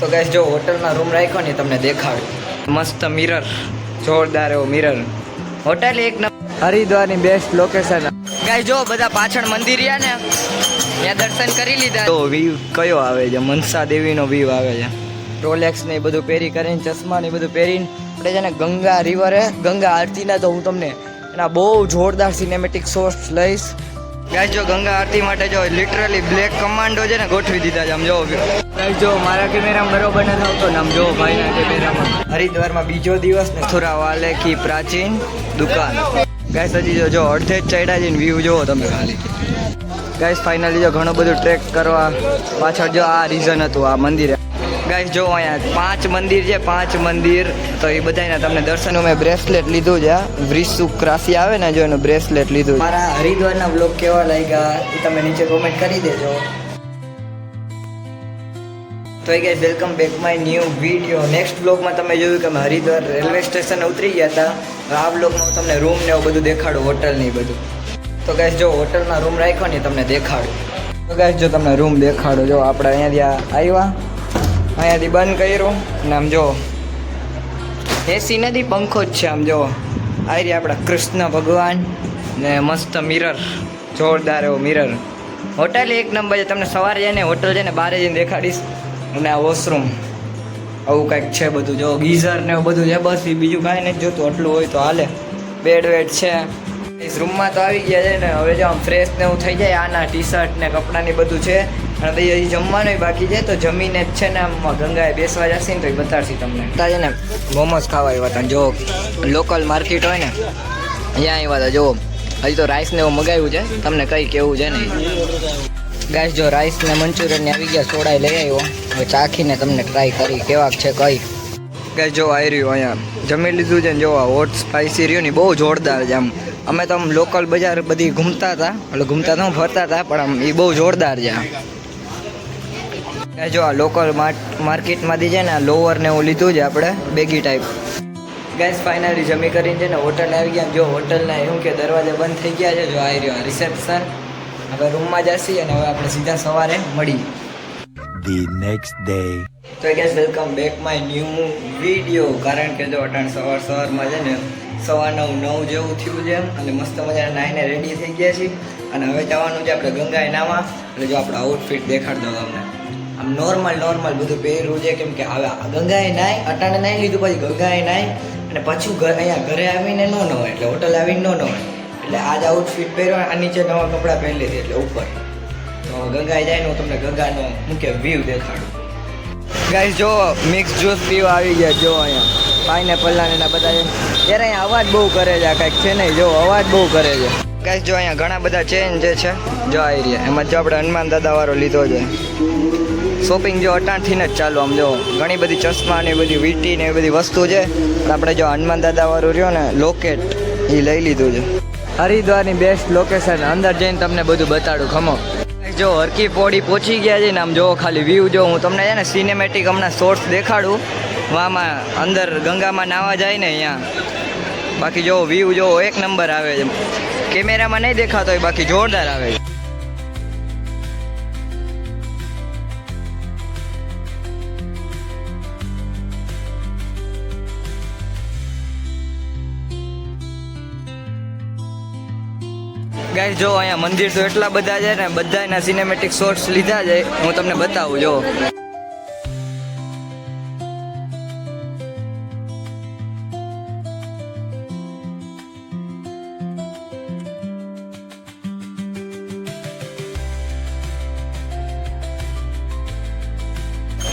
તો ગાઈસ જો હોટલમાં રૂમ રાખ્યો ને તમને દેખાડું. મસ્ત મિરર, જોરદાર એવો મિરર. હોટલ એક નંબર, હરિદ્વારની બેસ્ટ લોકેશન. ગાઈસ જો બધા પાછળ મંદિર રહ્યા ને ત્યાં દર્શન કરી લીધા. તો વ્યૂ કયો આવે છે? મનસા દેવીનો વ્યૂ આવે છે. રોલેક્સ ને એ બધું પહેરી કરીને, ચશ્મા ને બધું પહેરીને આપણે છે ને ગંગા રિવરે ગંગા આરતીના તો હું તમને એના બહુ જોરદાર સિનેમેટિક શોટ્સ લઈશ. ગાઈસ જો ગંગા આરતી માટે જો લિટરલી બ્લેક કમાન્ડો છે ને ગોઠવી દીધા છે. આમ જો ગાઈસ જો મારા કેમેરામાં બરોબર નથી આવતો ને આમ જો ભાઈના કેમેરામાં. હરિદ્વારમાં બીજો દિવસ ને થોડા વાલે કી પ્રાચીન દુકાન. ગાઈસ હજી જો અડધે જ ચડ્યા છે ને વ્યૂ જોવો તમે ખાલી. ગાઈસ ફાઇનલી જો ઘણું બધું ટ્રેક કરવા પાછળ જો આ રીઝન હતું આ મંદિરે. ગાઈસ જો અહીંયા 5 મંદિર છે, 5 મંદિર તો એ બધાના તમને દર્શન. મેં બ્રેસલેટ લીધું છે, વૃશ્ચિક રાશિ આવે ને જો એનું બ્રેસલેટ લીધું. મારા હરિદ્વારના બ્લોગ કેવા લાગ્યા એ તમે નીચે કોમેન્ટ કરી દેજો. તો guys welcome back my new video. Next બ્લોગમાં તમે જોયું કે અમે હરિદ્વાર રેલવે સ્ટેશન ઉતરી ગયા હતા. આ બ્લોગમાં હું તમને રૂમ ને એવું બધું દેખાડું, હોટલ ને બધું. તો ગાઈસ જો હોટલમાં રૂમ રાખ્યો ને તમને દેખાડું. તો ગાઈસ જો તમને રૂમ દેખાડું. જો આપણે અહીંયાથી આવ્યા, અહીંયાથી બંધ કર્યું ને આમ જો એસી નથી, પંખો જ છે. આમ જો આ રહ્યા આપણા કૃષ્ણ ભગવાન ને મસ્ત મિરર, જોરદાર એવો મિરર. હોટલ એક નંબર છે. તમને સવારે જઈને હોટલ છે ને બહાર જઈને દેખાડીશ. અને આ વોશરૂમ આવું કંઈક છે બધું. જો ગીઝર ને એવું બધું છે. બસ એ બીજું કાંઈ નથી જોતું, આટલું હોય તો હાલે. બેડ વેડ છે. રૂમમાં તો આવી ગયા છે ને હવે જો આમ ફ્રેશ ને એવું થઈ જાય. આના ટી શર્ટ ને કપડાં ને બધું છે. અને પછી હજી જમવાનું બાકી છે તો જમીને જ છે ને આમ ગંગાએ બેસવા જશે ને તો એ બતાડશે તમને. છે ને મોમોસ ખાવા આવ્યા હતા. જો લોકલ માર્કેટ હોય ને અહીંયા આવ્યા હતા. જો હજી તો રાઈસ ને એવું મગાવ્યું છે, તમને કઈ કેવું છે ને. ગાઈસ જો રાઈસ ને મંચુરિયન ને આવી ગયા, સોડા લઈ આવ્યો. હવે ચાખીને તમને ટ્રાય કરી કેવા છે કઈ. ગાઈસ જો આવી રહ્યું અહીંયા જમી લીધું છે ને જો આ હોટ સ્પાઈસી રહ્યું ને બહુ જોરદાર છે. આમ અમે તો આમ લોકલ બજાર બધી ઘૂમતા હતા, એટલે ઘૂમતા તો ફરતા હતા પણ આમ એ બહુ જોરદાર છે. જો આ લોકલ માર્કેટમાંથી છે ને આ લોવર ને એવું લીધું છે આપણે, બેગી ટાઈપ. ગાઈસ ફાઇનલી જમી કરીને છે ને હોટલ આવી ગયા. જો હોટલના એવું કે દરવાજા બંધ થઈ ગયા છે. જો આવી રહ્યો રિસેપ્શન. હવે રૂમમાં જશી અને હવે આપણે સીધા સવારે મળી. The next day. તો guys welcome back my new video. કારણ કે જો અટાણ સવારમાં છે ને 9:15 જેવું થયું છે અને મસ્ત મજાના નાહીને રેડી થઈ ગયા છીએ. અને હવે જવાનું છે આપણે ગંગાએ નાવા. એટલે જો આપણો આઉટફિટ દેખાડ દો તમને. આમ નોર્મલ બધું પહેરવું છે કેમ કે હવે ગંગાએ નાય અટાણે નાહી લીધું, પછી ગંગાએ નાય અને પાછું અહીંયા ઘરે આવીને ન નવાય, એટલે હોટલ આવીને ન નવાય. એટલે આજ આઉટફિટ પહેર્યો, આ નીચે નવા કપડાં પહેરી લીધી એટલે ઉપર. તો ગંગાએ જાય ને હું તમને ગંગાનો મુખ્ય વ્યૂ દેખાડું. ગાઈસ જો મિક્સ જ્યુસ પીવા આવી ગયા. જો અહીંયા પાઇનેપલ ના એના બધા ત્યારે અહીંયા અવાજ બહુ કરે છે. આ કંઈક છે નહીં, જો અવાજ બહુ કરે છે. ગાઈસ જો અહીંયા ઘણા બધા ચેન જે છે જો આવી રહ્યા. એમાં જો આપણે હનુમાન દાદા વાળો લીધો છે. શોપિંગ જો અટાણથી જ ચાલુ. આમ જો ઘણી બધી ચશ્મા ને બધી વીટી ને એ બધી વસ્તુ છે. આપણે જો હનુમાન દાદા વાળું રહ્યો ને લોકેટ એ લઈ લીધું છે. હરિદ્વારની બેસ્ટ લોકેશન. અંદર જઈને તમને બધું બતાડું. ખમો જો હરકી પોડી પહોંચી ગયા છે ને આમ જો ખાલી વ્યૂ જો હું તમને છે ને સિનેમેટિક હમણાં શોર્ટ્સ દેખાડું. વામાં અંદર ગંગામાં નાવા જાય ને અહીંયા. બાકી જો વ્યૂ જો એક નંબર આવે છે. કેમેરામાં નહીં દેખાતો હોય, બાકી જોરદાર આવે છે. ગાઈસ જો અહીંયા મંદિર તો એટલા બધા છે ને બધાના સિનેમેટિક શોટ્સ લીધા છે. હું તમને બતાવું. જો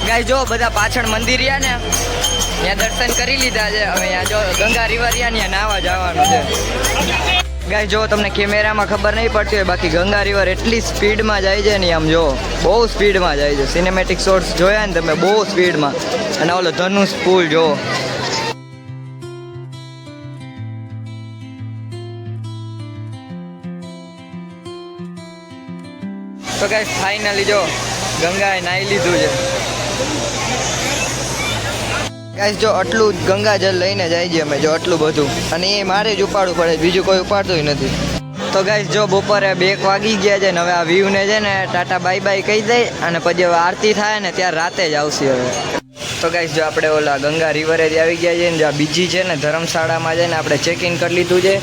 ગાઈસ જો બધા પાછળ મંદિર રહ્યા ને ત્યાં દર્શન કરી લીધા છે. હવે અહીંયા જો ગંગા રિવર રહ્યા ત્યાં નાવા જવાનું છે. ગાઈસ જો તમને કેમેરામાં ખબર નહીં પડતી હોય, બાકી ગંગા રિવર એટલી સ્પીડમાં જાય છે ને આમ જો બહુ સ્પીડમાં જાય છે. સિનેમેટિક શોટ્સ જોયા ને તમે બહુ સ્પીડમાં. અને ઓલો ધનુષ પુલ જો. તો ગાઈસ ફાઇનલી જો ગંગાએ નાહી લીધું છે. ગાઈસ જો આટલું ગંગાજળ લઈને જાય છે અમે. જો આટલું બધું અને એ મારે જ ઉપાડવું પડે, બીજું કોઈ ઉપાડતું નથી. તો ગાઈસ જો બપોરે 2 વાગી ગયા છે ને હવે આ વ્યૂ ને છે ને ટાટા બાય બાય કહી દઈ અને પછી હવે આરતી થાય ને ત્યારે રાતે જ આવશે હવે. તો ગાઈસ જો આપણે ઓલા ગંગા રિવરે આવી ગયા છે ને જો બીજી છે ને ધર્મશાળામાં જઈને આપણે ચેક ઇન કરી લીધું છે,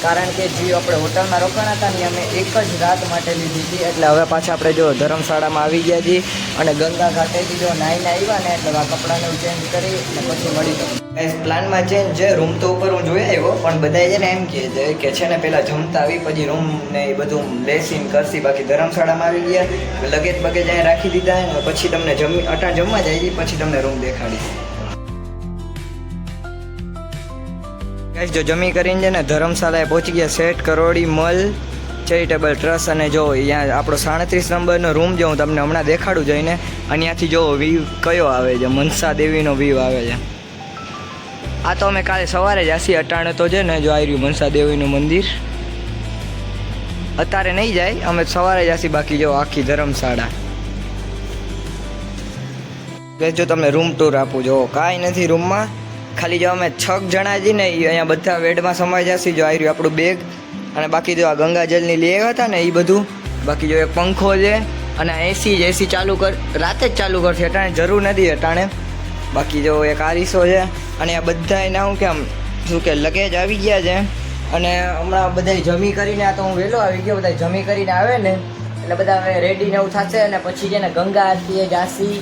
કારણ કે જે આપણે હોટલમાં રોકાણા હતા ને અમે એક જ રાત માટે લીધી હતી. એટલે હવે પાછા આપણે જો ધર્મશાળામાં આવી ગયા છીએ અને ગંગા ઘાટેથી જો નાઈને આવ્યા ને એટલે આ કપડાને ચેન્જ કરી અને પછી મળી ગયું. પ્લાનમાં ચેન્જ છે. રૂમ તો ઉપર હું જોઈ આવ્યો પણ બધા છે ને એમ કે છે ને પહેલાં જમતા આવી પછી રૂમ ને એ બધું લેસીન કરશી. બાકી ધર્મશાળામાં આવી ગયા લગેજ બગેજ અહીંયા રાખી દીધા ને પછી તમને જમવા જાય પછી તમને રૂમ દેખાડીશ. ગાઈસ જો જમી કરીને છે ને ધર્મશાળાએ પહોંચી ગયા સેઠ કરોડી મલ ચેરિટેબલ ટ્રસ્ટ. અને જો અહીંયા આપણો 37 નંબરનો રૂમ જો હું તમને હમણાં દેખાડું જઈને. અને ત્યાંથી જો વ્યૂ કયો આવે છે, મનસા દેવીનો વ્યૂ આવે છે. આ તો અમે કાલે સવારે જ આસી અટાણે તો છે ને જો આવી રહ્યું મનસા દેવીનું મંદિર. અત્યારે નહીં જાય, અમે સવારે જ આસી. બાકી જો આખી ધર્મશાળા. જો તમને રૂમ ટૂર આપું જો કાંઈ નથી રૂમમાં, ખાલી જો અમે 6 જણા છીએ ને એ અહીંયા બધા બેડમાં સમાઈ જશે. જો આવી રહ્યું આપણું બેગ અને બાકી જો આ ગંગાજલની લેવ હતા ને એ બધું. બાકી જો એક પંખો છે અને એસી ચાલુ રાતે જ ચાલુ કરશે, અટાણે જરૂર નથી અટાણે. બાકી જો એક આરીસો છે અને આ બધા એના શું કે આમ શું કે લગેજ આવી ગયા છે. અને હમણાં બધા જમી કરીને આ તો હું વહેલો આવી ગયો, બધા જમી કરીને આવે ને એટલે બધા હવે રેડી ને એવું થશે અને પછી છે ને ગંગા આરતીએ જાસી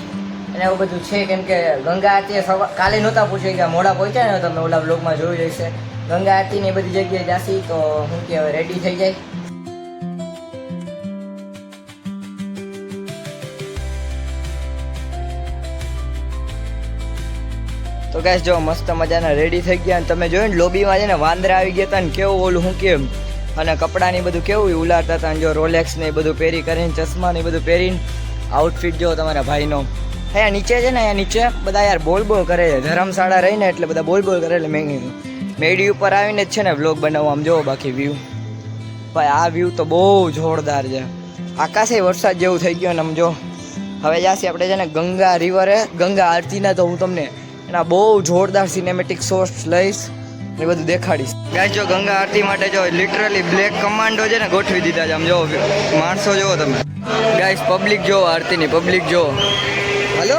અને એવું બધું છે. કેમ કે ગંગા આરતી કાલે નહોતા પૂછ્યું કે મોડા પહોંચ્યા ને તમે ઓલા બ્લોગમાં જોયું જશે. ગંગા આરતી ને બધી જગ્યાએ જાસી તો શું કે હવે રેડી થઈ જાય. તો ગાઈસ જો મસ્ત મજાના રેડી થઈ ગયા અને તમે જોયું ને લોબીમાં છે ને વાંદરા આવી ગયા હતા ને કેવું ઓલું શું કેમ અને કપડાની બધું કેવું ઉલાડતા હતા. જો રોલેક્સ ને એ બધું પહેરી કરીને ચશ્મા ને બધું પહેરીને આઉટફિટ જો તમારા ભાઈનો. અહીંયા નીચે છે ને અહીંયા નીચે બધા યાર બોલ કરે છે. ધર્મશાળા રહીને એટલે બધા બોલ કરે એટલે મેડી ઉપર આવીને જ છે ને વ્લોગ બનાવવા આમ જો. બાકી વ્યૂ ભાઈ આ વ્યૂ તો બહુ જોરદાર છે. આકાશે વરસાદ જેવું થઈ ગયો ને આમ જો. હવે જાસી આપણે છે ને ગંગા રિવરે ગંગા આરતીના તો હું તમને એના બહુ જોરદાર સિનેમેટિક શોટ્સ લઈશ એ બધું દેખાડીશ. ગાઈસ જો ગંગા આરતી માટે જો લિટરલી બ્લેક કમાન્ડો છે ને ગોઠવી દીધા છે આમ જો. માણસો જુઓ તમે ગાઈસ, પબ્લિક જો આરતીની પબ્લિક જો. Hello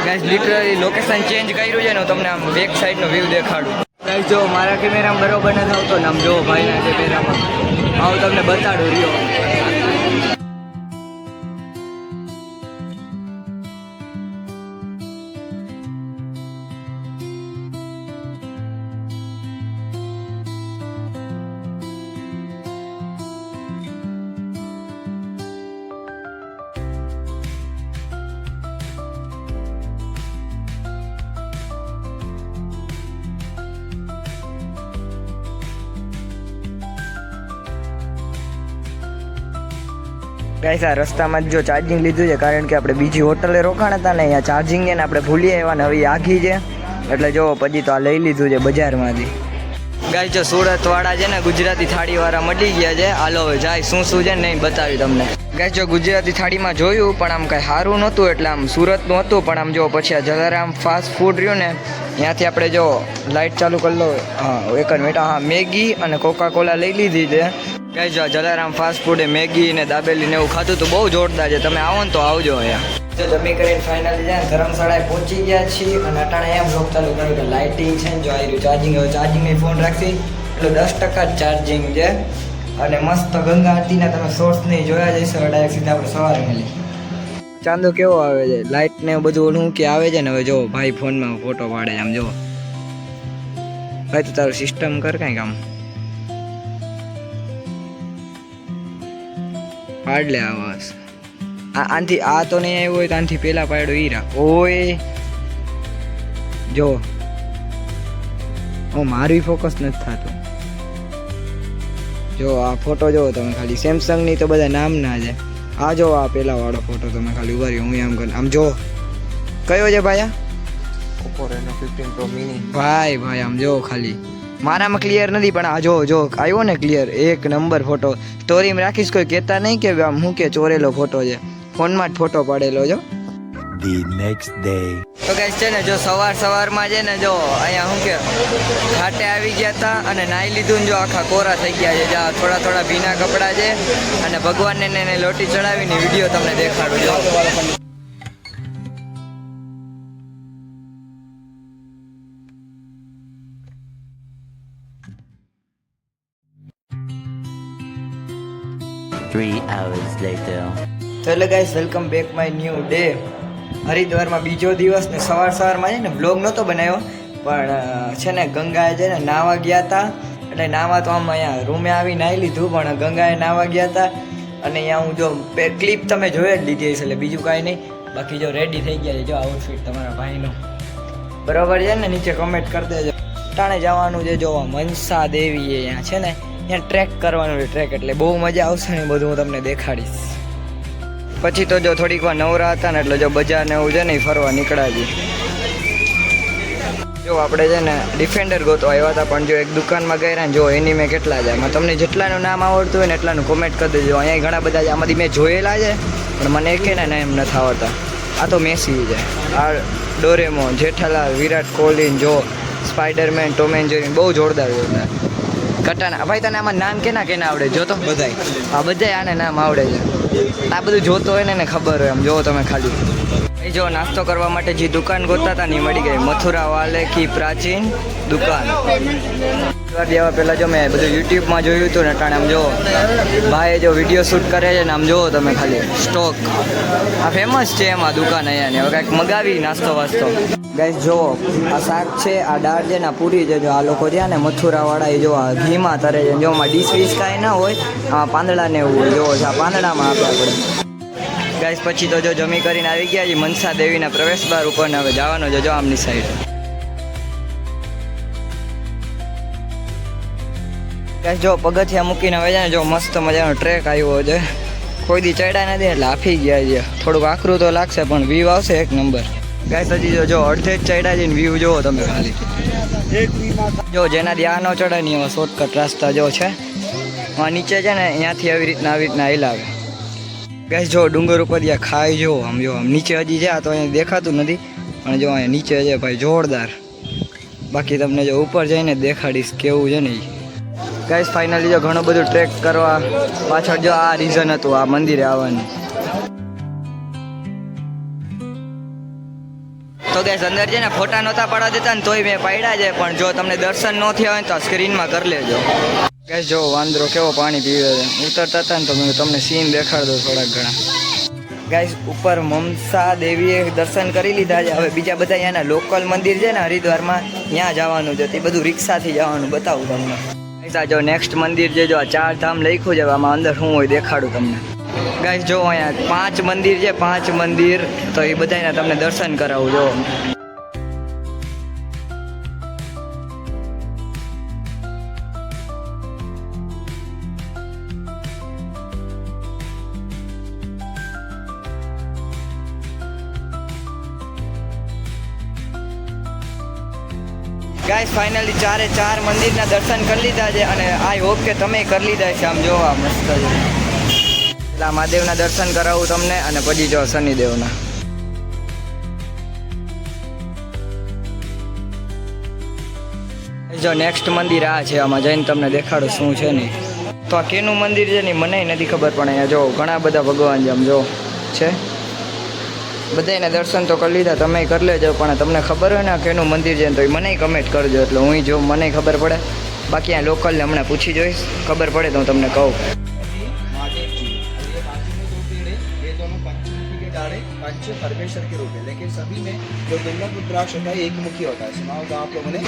guys literally location change કર્યું છે ને તમને આમ બેક સાઈડનો વ્યૂ દેખાડું. ગાઈસ જો મારા કેમેરામાં બરોબર નથી આવતો ને આમ જો ભાઈના કેમેરામાં આવું તમને બતાડું રહ્યો. ગાઈસ આ રસ્તામાં જો ચાર્જિંગ લીધું છે, કારણ કે આપણે બીજી હોટલે રોકાણ હતા ને અહીંયા ચાર્જિંગ છે ને આપણે ભૂલી આવ્યા ને હવે આઘી છે એટલે જો પછી તો આ લઈ લીધું છે બજારમાંથી. ગાઈસ જો સુરતવાળા છે ને ગુજરાતી થાળીવાળા મળી ગયા છે. હાલો હવે જાય શું છે ને નહીં બતાવી તમને. ગાઈસ જો ગુજરાતી થાળીમાં જોયું પણ આમ કાંઈ સારું નહોતું એટલે આમ સુરતનું હતું પણ આમ જો પછી આ જલારામ ફાસ્ટ ફૂડ રહ્યું ને ત્યાંથી આપણે જો લાઇટ ચાલુ કરી લો. હા એક જ મિનિટ. હા મેગી અને કોકા કોલા લઈ લીધી છે. ગાઈસ જો જલારામ ફાસ્ટ ફૂડે મેગી ને દાબેલી ને એવું ખાધું તો બહુ જોરદાર છે. તમે આવો ને તો આવજો અહીંયા. જો જમી કરીને ફાઇનલી જાય ધર્મશાળાએ પહોંચી ગયા છીએ અને અટાણે એમ બ્લોગ ચાલુ કર્યું કે લાઇટિંગ છે ને જો આવી રહ્યું ચાર્જિંગ. હવે ચાર્જિંગની ફોન રાખી એટલે 10% જ ચાર્જિંગ છે અને મસ્ત ગંગા આરતીના તમે શોર્ટ્સ નહીં જોયા જઈશો ડાયરેક્ટ સીધા આપણે સવારે મળી. ચાંદો કેવો આવે છે, લાઇટ ને બધું ઓલું કે આવે છે ને. હવે જો ભાઈ ફોનમાં ફોટો પાડે આમ જો. ભાઈ તો તારું સિસ્ટમ કર કાંઈક આમ પાડ લે આવાસ. આનથી આ તો નહીં આવ્યો હોય તો આનથી પેલા પાડ્યો ઈ રાખ. ઓય જો મારું ફોકસ નથી થતું. જો આ ફોટો જોવો તમે ખાલી સેમસંગની તો બધા નામ ના છે. આ જો આ પેલા વાળો ફોટો તમે ખાલી ઉભા રહ્યો હું એમ કર આમ જો. કયો છે ભાઈ? Oppo Reno 15 Pro Mini. ભાઈ આમ જો ખાલી મારામાં ક્લિયર નથી પણ આ જો આવ્યો ને ક્લિયર એક નંબર ફોટો. સ્ટોરીમાં રાખીશ કોઈ કહેતા નહીં કે આમ શું કે ચોરેલો ફોટો છે. ફોનમાં જ ફોટો પાડેલો જો. The next day. તો ગાઈસ છે ને જો સવારમાં છે ને જો અહીંયા શું કે ઘાટે આવી ગયા હતા અને નાહી લીધું ને જો આખા કોરા થઈ ગયા છે. જ્યાં થોડા ભીના કપડાં છે અને ભગવાનને એને લોટી ચડાવીને વિડીયો તમને દેખાડું જો. Three hours later. તો એટલે guys welcome back my new day. હરિદ્વારમાં બીજો દિવસ ને સવારમાં છે ને વ્લોગ નહોતો બનાવ્યો પણ છે ને ગંગાએ છે ને નાહવા ગયા હતા. એટલે નાહવા તો આમ અહીંયા રૂમે આવી નાહી લીધું પણ ગંગાએ નાહવા ગયા હતા અને અહીંયા હું જો ક્લિપ તમે જોઈ જ લીધી હશે એટલે બીજું કાંઈ નહીં. બાકી જો રેડી થઈ ગયા છે જો આઉટફિટ તમારા ભાઈનો બરાબર છે ને. નીચે કમેન્ટ કરી દેજો. ટાણે જવાનું છે જો મનસા દેવી અહીંયા છે ને ત્યાં ટ્રેક કરવાનું છે. ટ્રેક એટલે બહુ મજા આવશે ને બધું હું તમને દેખાડીશ. પછી તો જો થોડીક વાર નવરા હતા ને એટલે જો બજાર ને એવું છે ને ફરવા નીકળ્યા છે. જો આપણે છે ને ડિફેન્ડર ગોતો આવ્યા હતા પણ જો એક દુકાનમાં ગયા ને જો એની મેં કેટલા છે. એમાં તમને જેટલાનું નામ આવડતું હોય ને એટલાનું કોમેન્ટ કરી દેજો. અહીંયા ઘણા બધા છે આમાંથી મેં જોયેલા છે પણ મને એકે ને એમ નથી આવડતા. આ તો મેસી છે, આ ડોરેમોન, જેઠાલાલ, વિરાટ કોહલી, જો સ્પાઈડરમેન, ટોમ એન્ડ જેરી બહુ જોરદાર કટાના. ભાઈ તને આમાં નામ કેના આવડે જો તો બધાય? હા બધાય આને નામ આવડે છે. આ બધું જોતો હોય ને એને ખબર હોય. આમ જો તમે ખાલી જો નાસ્તો કરવા માટે જે દુકાન ગોતતા હતા ને એ મળી ગઈ. મથુરા વાલે કી પ્રાચીન દુકાન. દેવા પહેલાં જો મેં બધું યુટ્યુબમાં જોયું હતું ને ટાણે આમ જો ભાઈ જો વિડીયો શૂટ કરે છે ને આમ જુઓ તમે ખાલી સ્ટોક આ ફેમસ છે એમાં દુકાન અહીંયા ને. હવે કાંઈક મગાવી નાસ્તો વાસ્તો. ગાઈસ જો આ શાક છે, આ દાળ છે ને આ પૂરી છે. જો આ લોકો છે ને મથુરાવાળા એ જો આ ઘીમાં તરે છે. જો આમાં ડીશ વીશ કાંઈ ના હોય, આમાં પાંદડા ને એવું હોય. જો આ પાંદડામાં આપે આપણે. ગાઈસ પછી તો જો જમી કરીને આવી ગયા છે મનસા દેવીના પ્રવેશ દ્વાર ઉપર ને હવે જવાનો છે જો આમની સાઈડ. ગાઈસ જો પગથિયા મૂકીને હવે છે ને જો મસ્ત મજાનો ટ્રેક આવ્યો છે. કોઈ દી ચડ્યા નથી એટલે આફી ગયા છે. થોડુંક આકરું તો લાગશે પણ વ્યૂ આવશે એક નંબર. ગાઈસ હજી જો અડધે જ ચડ્યા છે ને વ્યૂ જોવો તમે ખાલી. જો જેનાથી આ ન ચડે નહીં એવા શોર્ટકટ રસ્તા જો છે. નીચે છે ને અહીંયાથી આવી રીતના હિલાવે. ગાઈસ જો ડુંગર ઉપર જ્યાં ખાઈ જો આમ નીચે હજી છે. આ તો અહીંયા દેખાતું નથી પણ જો અહીંયા નીચે છે ભાઈ જોરદાર. બાકી તમને જો ઉપર જઈને દેખાડીશ કેવું છે ને. ગાઈસ ફાઇનલી જો ઘણું બધું ટ્રેક કરવા પાછળ જો આ રીઝન હતું આ મંદિરે આવવાનું. તો ગાઈસ અંદર છે ને ફોટા નહોતા પાડવા દેતા ને તોય મેં પાડ્યા છે પણ જો તમને દર્શન ન થયા હોય તો સ્ક્રીનમાં કરી લેજો. ગાઈસ જો વાંદરો કેવો પાણી પીવે છે. ઉતરતા હતા ને તો મેં તમને સીન દેખાડ દો થોડાક ઘણા. ગાઈસ ઉપર મનસા દેવીએ દર્શન કરી લીધા છે. હવે બીજા બધા અહીંયાના લોકલ મંદિર છે ને હરિદ્વારમાં ત્યાં જવાનું છે. તે બધું રિક્ષાથી જવાનું બતાવું તમને. ગાઈસ આ જો નેક્સ્ટ મંદિર છે. જો આ 4 ધામ લખ્યું છે આમાં અંદર શું હોય દેખાડું તમને. ગાઈસ જો અહીંયા 5 મંદિર છે. 5 મંદિર તો એ બધાના તમને દર્શન કરાવું જો. ગાઈસ ફાઇનલી 4 મંદિરના દર્શન કરી લીધા છે અને આઈ હોપ કે તમે કરી લીધા છે. આમ જોવા મસ્ત છે. એટલે મહાદેવના દર્શન કરાવું તમને અને પછી જો શનિદેવના. જો નેક્સ્ટ મંદિર આ છે. આમાં જઈને તમને દેખાડો શું છે ને. તો આ કેનું મંદિર છે ને મને નથી ખબર પણ અહીંયા જો ઘણા બધા ભગવાન છે આમ જો છે. બધાને દર્શન તો કરી લીધા તમે કરી લેજો પણ તમને ખબર હોય ને કેનું મંદિર છે તો એ મને કમેન્ટ કરજો એટલે હું જો મને ખબર પડે. બાકી આ લોકલને હમણાં પૂછી જોઈશ ખબર પડે તો હું તમને કહું. पंच परमेश्वर के रूप है लेकिन सभी में जो दुर्लभ रुद्राक्ष होता है एक मुखी होता है. सुना होगा आप लोगों ने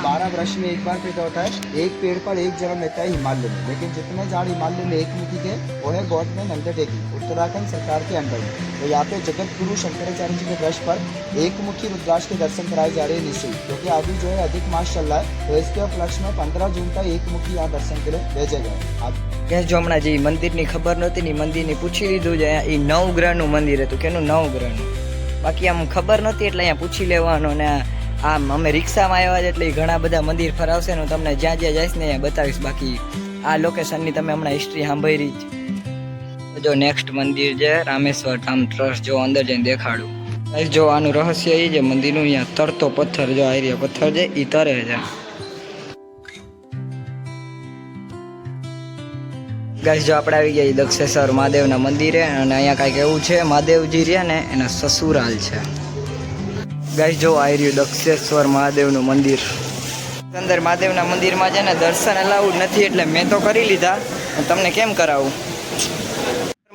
12 वर्ष में एक बार पैदा होता है. एक पेड़ पर एक जन्म लेता है हिमालय में. लेकिन जितने झाड़ हिमालय में एक मुखी के वो है गवर्नमेंट अंडरटेकिंग उत्तराखंड सरकार के अंडर में. तो यहाँ पे जगत गुरु शंकराचार्य जी के दर्श पर एक मुखी रुद्राक्ष के दर्शन कराए जा रहे हैं निःशुल्क. क्योंकि अभी जो है अधिक मास चल रहा है तो इसके उपलक्ष्य में 15 जून का एक मुखी यहाँ दर्शन के लिए भेजे गए. ગેસ જો હમણાં જે મંદિરની ખબર નહોતી ને મંદિરની પૂછી લીધું છે. એ 9 ગ્રહનું મંદિર હતું. કેનું 9 ગ્રહનું. બાકી આમ ખબર નહોતી એટલે અહીંયા પૂછી લેવાનું ને આમ અમે રિક્ષામાં આવ્યા છે એટલે ઘણા બધા મંદિર ફરાવશે ને હું તમને જ્યાં જ્યાં જઈશ ને અહીંયા બતાવીશ. બાકી આ લોકેશનની તમે હમણાં હિસ્ટ્રી સાંભળી જ. જો નેક્સ્ટ મંદિર છે રામેશ્વર ધામ ટ્રસ્ટ. જો અંદર જઈને દેખાડું. ગાઈસ જો આનું રહસ્ય એ છે મંદિરનું, અહીંયા તરતો પથ્થર, જો આ રહ્યા પથ્થર છે એ તરે છે. ગાઈસ જો આપણે આવી ગયા દક્ષેશ્વર મહાદેવના મંદિરે, અને અહીંયા કાંઈક એવું છે મહાદેવજી રહ્યા ને એના સસુરાલ છે. ગાઈસ જો આવી રહ્યું દક્ષેશ્વર મહાદેવનું મંદિર. અંદર મહાદેવના મંદિરમાં છે ને દર્શન અલાઉડ નથી, એટલે મેં તો કરી લીધા. તમને કેમ કરાવું?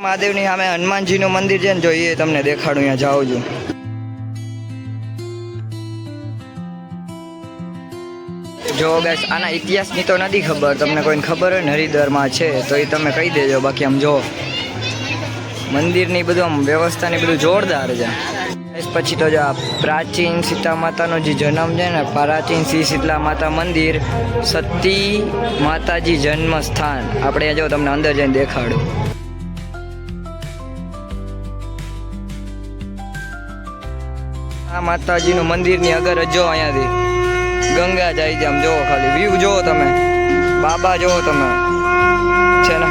મહાદેવની સામે હનુમાનજીનું મંદિર છે ને, જો એ તમને દેખાડું. અહીંયા જાઉં છું. જો ગાઈસ આના ઇતિહાસની તો નથી ખબર, તમને કોઈને ખબર હોય ને હરિદ્વારમાં છે તો એ તમે કહી દેજો. બાકી આમ જો મંદિરની બધું આમ વ્યવસ્થાની બધું જોરદાર છે. પછી તો જો પ્રાચીન સીતા માતાનો જે જન્મ છે ને, પ્રાચીન શ્રી શીતલા માતા મંદિર, સતી માતાજી જન્મ સ્થાન. આપણે જો તમને અંદર જઈને દેખાડું. આ માતાજીનું મંદિરની અગર જો અહીંયાથી ગંગા જાય છે. આમ જોવો, ખાલી વ્યૂ જોવો તમે, બાબા જોવો તમે, છે ને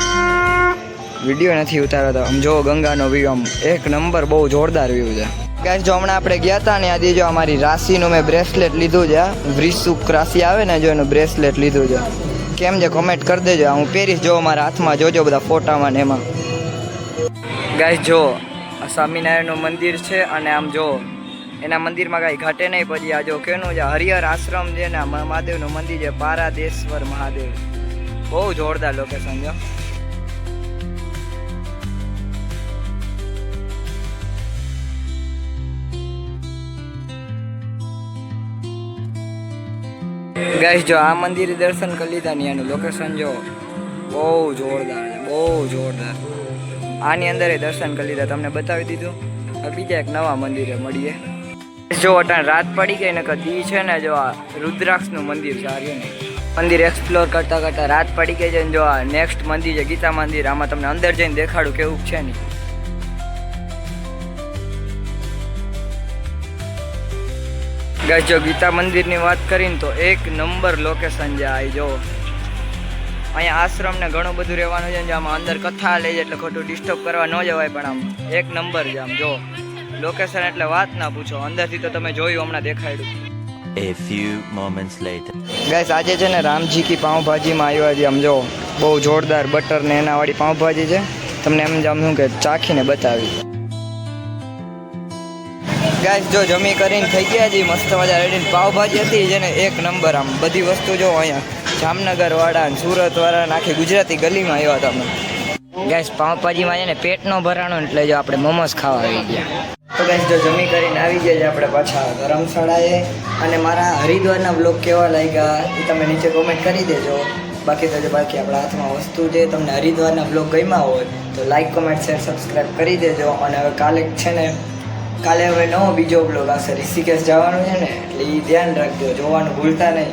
વિડીયો નથી ઉતાર્યો તો આમ જોવો ગંગાનો વ્યૂ, આમ એક નંબર, બહુ જોરદાર વ્યૂ છે. ગાઈસ જો હમણાં આપણે ગયા હતા ને, આજે જો અમારી રાશિનું મેં બ્રેસલેટ લીધું છે. વૃશ્ચિક રાશિ આવે ને, જો એનું બ્રેસલેટ લીધું છે. કેમ છે કોમેન્ટ કરી દેજો, હું પહેરીશ. જો મારા હાથમાં જોજો બધા ફોટામાં ને એમાં. ગાઈસ જો આ સ્વામિનારાયણનું મંદિર છે, અને આમ જો એના મંદિરમાં કાંઈ ઘટે નહીં. પછી આ જો કેનું છે હરિહર આશ્રમ છે ને, મહાદેવનું મંદિર છે, પારાદેશ્વર મહાદેવ. બહુ જોરદાર લોકેશન છે. ગાઈસ જો આ મંદિરે દર્શન કરી લીધા ને, એનું લોકેશન જો બહુ જોરદાર છે, બહુ જોરદાર. આની અંદર દર્શન કરી લીધા, તમને બતાવી દીધું. હવે બીજા એક નવા મંદિરે મળીએ. જો અટાણ રાત પડી ગઈ ને, કદી છે ને જો આ રુદ્રાક્ષનું મંદિર છે. આ મંદિર એક્સપ્લોર કરતા કરતા રાત પડી ગઈ છે ને, જો આ નેક્સ્ટ મંદિર છે ગીતા મંદિર. આમાં તમને અંદર જઈને દેખાડું કેવું છે ને. ગાઈસ જો ગીતા મંદિરની વાત કરીને તો એક નંબર લોકેશન છે. આ જો અહીંયા આશ્રમ ને ઘણું બધું રહેવાનું છે. આમાં અંદર કથા લે છે એટલે ખોટું ડિસ્ટર્બ કરવા ન જવાય, પણ આમ એક નંબર છે. આમ જો લોકેશન એટલે વાત ના પૂછો. અંદરથી તો તમે જોયું, હમણાં દેખાડ્યું. A few moments later. Guys આજે છે ને રામજી કી પાઉંભાજીમાં આવ્યા છે. આમ જો બહુ જોરદાર બટર ને એના વાળી પાઉંભાજી છે. તમને એમ જ આમ શું કે ચાખીને બતાવી. ગાઈસ જો જમી કરીને થઈ ગયા છે મસ્ત મજા રેડી. પાવભાજી હતી જેને એક નંબર. આમ બધી વસ્તુ જો અહીંયા જામનગર વાળા ને સુરત વાળા ને આખી ગુજરાતી ગલીમાં આવ્યા હતા અમે. ગાઈસ પાવભાજીમાં છે ને પેટ નો ભરાણો, એટલે જો આપણે મોમોસ ખાવા આવી ગયા. તો ગાઈસ જો જમી કરીને આવી ગયા છે આપણે પાછા ધર્મશાળાએ. અને મારા હરિદ્વારના બ્લોગ કેવા લાગ્યા એ તમે નીચે કોમેન્ટ કરી દેજો. બાકી તો બાકી આપણા હાથમાં વસ્તુ છે. તમને હરિદ્વારના બ્લોગ ગમ્યા હોય તો લાઈક, કોમેન્ટ, શેર, સબસ્ક્રાઈબ કરી દેજો. અને હવે કાલે હવે નવો બીજો બ્લોગ આવશે. ઋષિકેશ જવાનું છે ને, એટલે એ ધ્યાન રાખજો, જોવાનું ભૂલતા નહીં.